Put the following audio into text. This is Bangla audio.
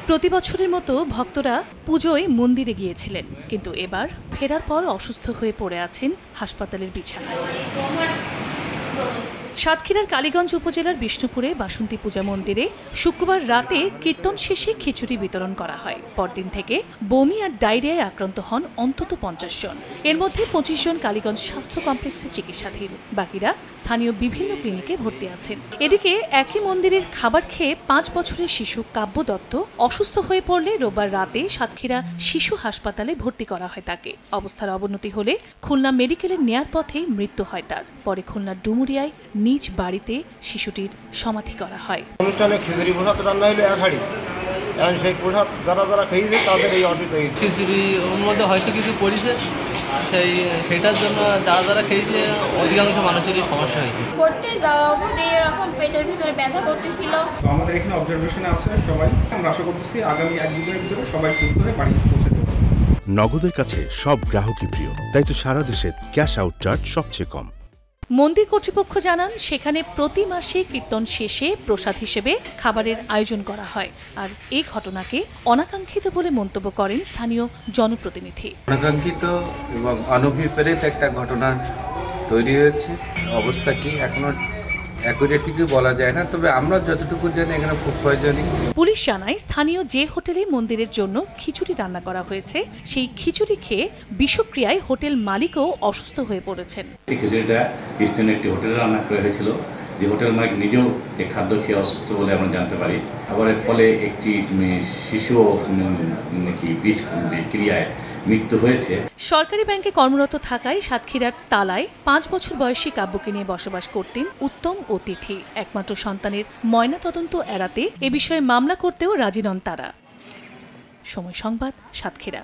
প্রতি বছরের মতো ভক্তরা পুজোয় মন্দিরে গিয়েছিলেন, কিন্তু এবার ফেরার পর অসুস্থ হয়ে পড়ে আছেন হাসপাতালের বিছানায়। সাতক্ষীরার কালীগঞ্জ উপজেলার বিষ্ণুপুরে বাসন্তী পূজা মন্দিরে শুক্রবার রাতে কীর্তন শেষে খিচুড়ি বিতরণ করা হয়। পরদিন থেকে বমি আর ডায়রিয়ায় আক্রান্ত হন অন্তত 50 জন। এর মধ্যে 25 জন কালীগঞ্জ স্বাস্থ্য কমপ্লেক্সে চিকিৎসাধীন, বাকিরা স্থানীয় বিভিন্ন ক্লিনিকে ভর্তি আছেন। এদিকে একই মন্দিরের খাবার খেয়ে 5 বছরের শিশু কাব্য দত্ত অসুস্থ হয়ে পড়লে রোববার রাতে সাতক্ষীরা শিশু হাসপাতালে ভর্তি করা হয় তাকে। অবস্থার অবনতি হলে খুলনা মেডিকেলে নেয়ার পথেই মৃত্যু হয় তার। পরে খুলনার ডুমুরিয়ায় নিজ বাড়িতে শিশুটির সমাধি করা হয়। অনুষ্ঠানে খিচুড়ি প্রসাদ রান্না হলো এক হাড়ি, এবং সেই প্রসাদ যারা যারা খেয়েছে তাদের এই অসুবিধা হয়েছে। খিচুড়ি ওর মধ্যে হয়তো কিছু পড়েছে, সেটার জন্য যারা যারা খেয়েছে অধিকাংশ মানুষেরই সমস্যা হয়েছে। করতে যাওয়া অবধি এরকম পেটের ভিতরে ব্যথা করতেছিল। আমাদের এখানে অবজারভেশনে আছে সবাই। আমরা আশা করতেছি আগামী 1-2 দিনের ভিতরে সবাই সুস্থ হয়ে বাড়ি পৌঁছে যাবে। নগদের কাছে সব গ্রাহকই প্রিয়, তাই তো সারা দেশে ক্যাশ আউট চার্জ সবচেয়ে কম। মন্দির কর্তৃপক্ষ জানান, সেখানে প্রতি মাসে কীর্তন শেষে প্রসাদ হিসেবে খাবারের আয়োজন করা হয়। আর এই ঘটনাকে অনাকাঙ্ক্ষিত বলে মন্তব্য করেন স্থানীয় জনপ্রতিনিধি। অনাকাঙ্ক্ষিত এবং অনভিপ্রেত একটা ঘটনা তৈরি হয়েছে। অবস্থা কি এখনো অ্যাকুরেট কিছু বলা যায় না, তবে আমরা যতটুকু জানি এখানে ফুড পয়জনিং। পুলিশ জানায়, স্থানীয় যে হোটেলে মন্দিরের জন্য খিচুড়ি রান্না করা হয়েছে, সেই খিচুড়ি খেয়ে বিষক্রিয়ায় হোটেল মালিকও অসুস্থ হয়ে পড়েছেন। খিচুড়িটা স্থানীয় একটি হোটেলে রান্না করা হয়েছিল, যে হোটেল মালিক নিজেও এই খাদ্য খেয়ে অসুস্থ বলে আমরা জানতে পারি। খাবারের ফলে একটি শিশুও নাকি বিষক্রিয়ায় মৃত্যু হয়েছে। সরকারি ব্যাংকে কর্মরত থাকায় সাতক্ষীরার তালায় 5 বছর বয়সী কাব্যকে নিয়ে বসবাস করতেন উত্তম ও তিথি। একমাত্র সন্তানের ময়নাতদন্ত এড়াতে এ বিষয়ে মামলা করতেও রাজি নন তারা। সময় সংবাদ, সাতক্ষীরা।